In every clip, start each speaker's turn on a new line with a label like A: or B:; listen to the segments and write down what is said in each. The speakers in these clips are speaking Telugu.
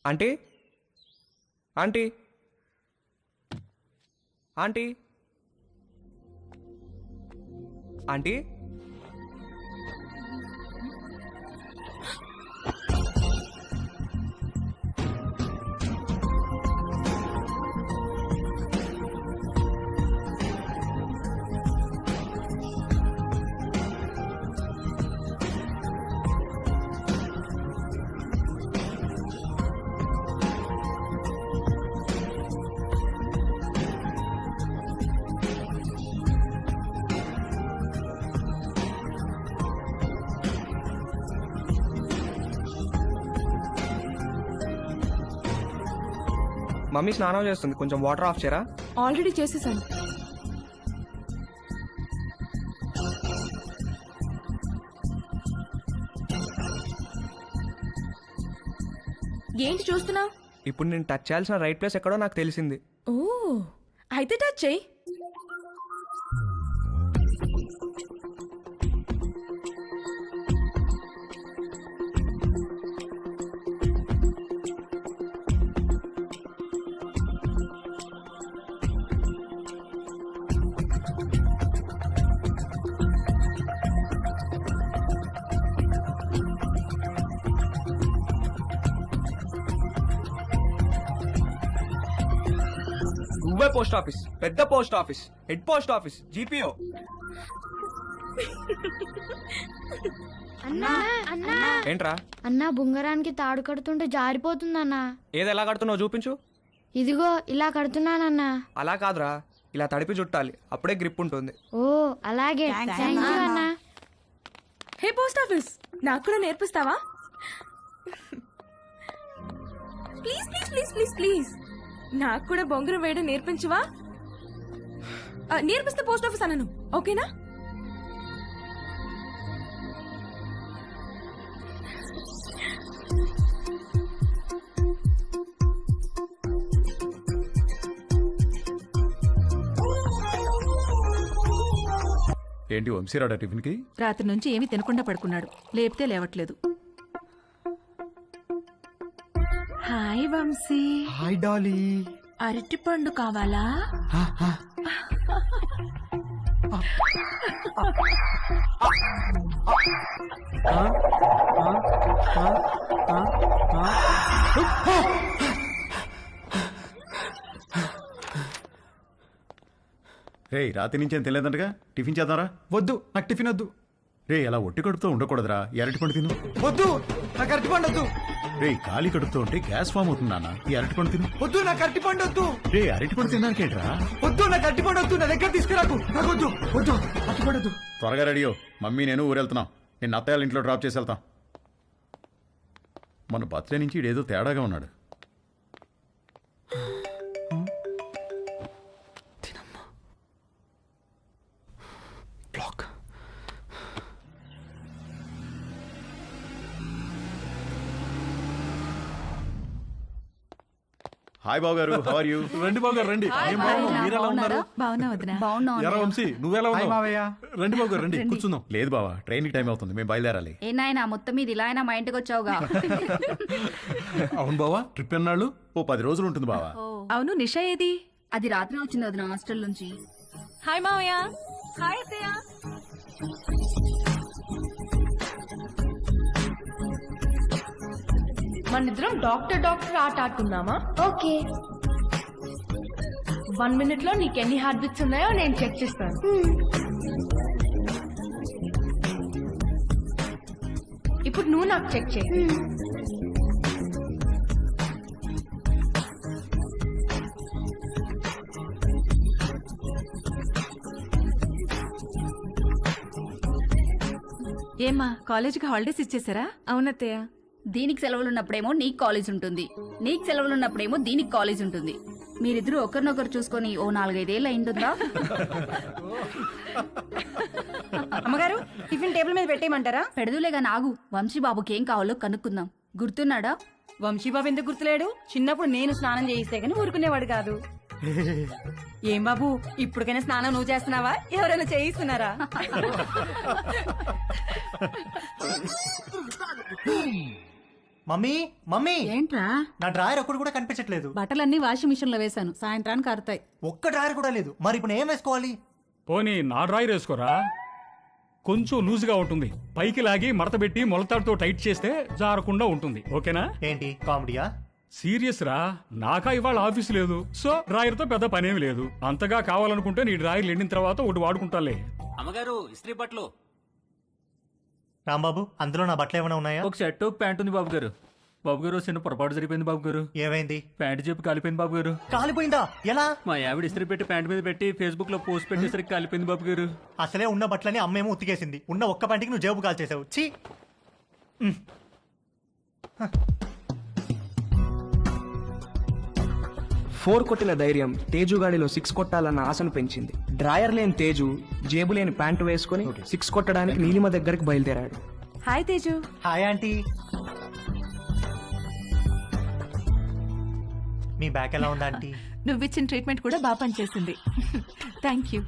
A: Aunty aunty aunty aunty mummy స్నానం చేస్తుంది, కొంచెం వాటర్ ఆఫ్ చేయరా?
B: ఆల్రెడీ చేసేసాను. ఏంటి చూస్తున్నావు?
A: ఇప్పుడు నేను టచ్ చేయాల్సిన రైట్ ప్లేస్ ఎక్కడో నాకు తెలిసింది.
B: ఓ అయితే టచ్ చెయ్యి.
A: నువ్వే పోస్ట్ ఆఫీస్, పెద్ద post office, head post office, GPO. ఏంట్రా?
C: అన్నా బుంగరానికి తాడు కడుతుంటే జారిపోతుందన్నా.
A: ఏది ఎలా కడుతున్నావు చూపించు.
C: ఇదిగో ఇలా కడుతున్నానన్నా.
A: అలా కాదురా, ఇలా తడిపి చుట్టాలి, అప్పుడే గ్రిప్ ఉంటుంది.
C: ఓ అలాగే. థాంక్యూ అన్నా.
B: హే పోస్ట్ ఆఫీస్, నాకు కూడా నేర్పిస్తావా? Please please please please please నాకు కూడా బొంగరం వేయడం నేర్పించవా? నేర్పిస్తే పోస్ట్ ఆఫీస్ అన్నాను, ఓకేనా?
D: ఏంటి వంశీరాడా టిఫిన్ కి?
E: రాత్రి నుంచి ఏమీ తినకుండా పడుకున్నాడు, లేపితే లేవట్లేదు. హాయ్ వంశీ.
A: Hi Dolly.
E: అరటి పండు కావాలా?
D: రే రాత్రి నుంచి ఏం తెలియదంటగా, టిఫిన్ చేద్దారా?
A: వద్దు, నాకు టిఫిన్ వద్దు.
D: రే అలా ఒట్టి కడుపుతో ఉండకూడదురా, ఎరటి పండు తిను.
A: వద్దు, నాకు అరటి పండు వద్దు.
D: రే ఖాళీ కడుపుతో ఉంటే గ్యాస్ ఫామ్ అవుతుంది నాన్న, ఈ అరటి పండు తిను.
A: వద్దు, నాకు అరటి పండు వద్దు.
D: రే అరటి పండు తినడానికేంట్రా?
A: వద్దు, నాకు అరటి పండు వద్దు, నా దగ్గర తీసుకురాకు. నాకు వద్దు, వద్దు, అరటి పండు వద్దు.
D: త్వరగా రెడీయో, మమ్మీ నేను ఊరెళ్తున్నాం. నేను అత్తయ్య ఇంట్లో డ్రాప్ చేసి వెళ్తాం. మన బర్త్డే నుంచి ఇడేదో తేడాగా ఉన్నాడు. హాయ్ బాబు గారు, హౌ ఆర్ యు?
F: రండి బాబు గారు రండి. ఏం బాగున్నావు, మీరు ఎలా ఉన్నారు?
E: బాగున్నా వదినా.
F: ఎరా వంశీ, నువ్వెలా ఉన్నావు?
A: మావయ్య.
F: రండి బాబు గారు రండి, కూర్చుందాం.
D: లేదు బావా, ట్రైన్కి టైం అవుతుంది, మేము బయలుదేరాలి.
G: ఏ నాయనా మొత్తం మీద ఇలా అయినా మా ఇంటికి వచ్చావుగా?
F: అవును బావా, ట్రిప్ ఎన్నాళ్ళు?
D: ఓ 10 రోజులు ఉంటుంది బావా.
E: అవును నిషా ఏది?
G: అది రాత్రి వచ్చింది అది నా హాస్టల్ నుంచి.
B: హాయ్ మావయ్య. హాయ్ అత్తయ్య. మనిద్దరం డాక్టర్ డాక్టర్ ఆట ఆడుకుందామా?
C: ఓకే.
B: 1 minute లో నీకు ఎన్ని హార్ట్ బీట్స్ ఉన్నాయో నేను చెక్ చేస్తాను. ఇప్పుడు నువ్వు నాకు చెక్ చేయి.
E: ఏమ్మా కాలేజీకి హాలిడేస్ ఇచ్చేసారా?
B: అవునత్తయ్య.
G: దీనికి సెలవులు ఉన్నప్పుడేమో నీకు కాలేజ్ ఉంటుంది, నీకు సెలవులు ఉన్నప్పుడేమో దీనికి కాలేజ్ ఉంటుంది. మీరిద్దరూ ఒకరినొకరు చూసుకొని ఓ 4-5 ఏళ్ళు అయింటుందా?
B: అమ్మగారు, టిఫిన్ టేబుల్ మీద పెట్టేయమంటారా?
G: పెడదులేగా నాగు, వంశీబాబుకి ఏం కావాలో కనుక్కుందాం. గుర్తున్నాడా?
B: వంశీబాబు ఎందుకు గుర్తులేడు? చిన్నప్పుడు నేను స్నానం చేయిస్తే గానీ ఊరుకునేవాడు కాదు. ఏం బాబు ఇప్పటికైనా స్నానం నువ్వు చేస్తున్నావా ఎవరైనా చేయిస్తున్నారా?
A: మమ్మీ మమ్మీ
H: ఏంట్రా
A: నా డ్రాయర్ ఒక్కడు కూడా కనిపించట్లేదు.
H: బట్టలన్నీ వాషింగ్ మిషన్ లో వేశాను, సాయంత్రానికి ఆరుతాయి.
A: ఒక్క డ్రాయర్ కూడా లేదు. మరి ఇప్పుడు ఏం వేసుకోవాలి?
I: పోనీ నా డ్రాయర్ వేసుకోరా, కొంచెం లూజ్గా ఉంటుంది. పైకి లాగి మడతబెట్టి మొలతాడుతో టైట్ చేస్తే జారకుండా ఉంటుంది. ఓకేనా?
A: ఏంటి కామెడీయా?
I: సీరియస్ రా, నాకా ఇవాళ ఆఫీస్ లేదు, సో డ్రాయర్ తో పెద్ద పనేమి లేదు. అంతగా కావాలనుకుంటే నీ డ్రాయర్ ఎండిన తర్వాత ఒకటి వాడుకుంటాలే.
J: అమ్మగారు ఇస్త్రీ బట్టలు.
A: రాంబాబు, అందులో నా బట్టలు ఏమైనా ఉన్నాయా?
J: ఒక షర్ట్ ఒక ప్యాంట్ ఉంది బాబు గారు. బాబు గారు చిన్న పొరపాటు జరిపోయింది బాబు గారు.
A: ఏమైంది?
J: ప్యాంట్ చెప్పి కాలిపోయింది బాబు గారు.
A: కాలిపోయిందా? ఎలా?
J: మా ఆవిడ ఇస్త్రీ పెట్టి ప్యాంట్ మీద పెట్టి ఫేస్బుక్ లో పోస్ట్ పెట్టేసరికి కాలిపోయింది బాబు గారు.
A: అసలే ఉన్న బట్టలని అమ్మేమో ఉతికేసింది. ఉన్న ఒక్క పంటికి నువ్వు జేబు కాల్ చేసావు. ఛీ!
K: 4 కొట్టిన ధైర్యం తేజుగాడిలో 6 కొట్టాలన్న ఆశను పెంచింది. డ్రాయర్ లేని తేజు జేబు లేని ప్యాంటు వేసుకుని 6 కొట్టడానికి నీలిమ దగ్గరికి బయలుదేరాడు.
E: హాయ్ తేజు.
A: Hi aunty. మీ బ్యాక్ ఎలా ఉందా ఆంటీ?
E: నువ్విచ్చిన ట్రీట్మెంట్ కూడా బాగా పనిచేసింది. Thank you.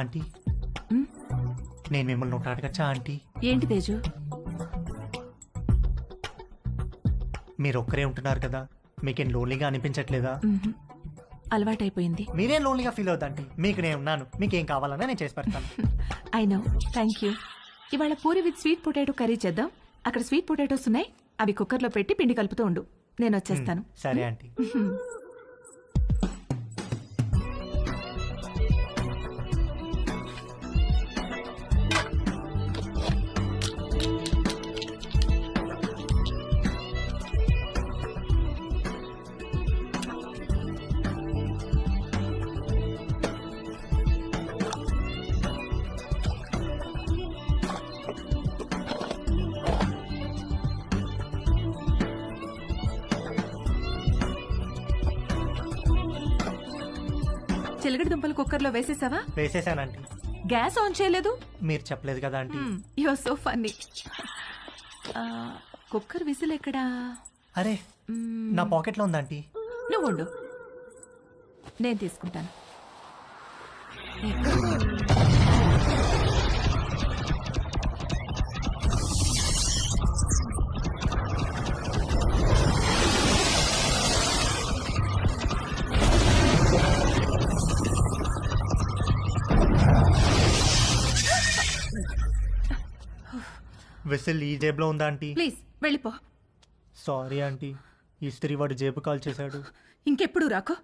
A: ఆంటీ, నేను మిమ్మల్ని ఒకటి అడగచ్చా ఆంటీ?
E: ఏంటి తేజు?
A: మీరు ఒక్కరే ఉంటున్నారు కదా, మీకేం లోన్లీగా అనిపించట్లేదా?
E: అలవాటైపోయింది.
A: మీరేం లోన్లీగా ఫీల్ అవుతాంటీ. మీకు నేను ఉన్నాను. మీకేం కావాలన్నా నేను చేసి పెడతాను.
E: I know. Thank you. ఇవాళ puri with sweet potato curry చేద్దాం. అక్కడ స్వీట్ పొటాటోస్ ఉన్నాయి, అవి కుక్కర్లో పెట్టి పిండి కలుపుతూ ఉండు, నేను వచ్చేస్తాను.
A: సరే ఆంటీ.
E: చిలకడ దుంపలు కుక్కర్లో వేసేసావా?
A: వేసేసానంటీ.
E: గ్యాస్ ఆన్ చేయలేదు?
A: మీరు చెప్పలేదు కదా aunty.
E: You are so funny. Cooker whistle ఎక్కడా?
A: అరే, నా పాకెట్లో ఉందా ఆంటీ?
E: నువ్వు ఉండు, నేను తీసుకుంటాను.
A: విసిల్ ఈ జేబులో ఉందా ఆంటీ?
E: ప్లీజ్ వెళ్ళిపో.
A: సారీ ఆంటీ, ఇస్త్రీ వాడు జేబు కాల్ చేశాడు.
E: ఇంకెప్పుడు రాకో.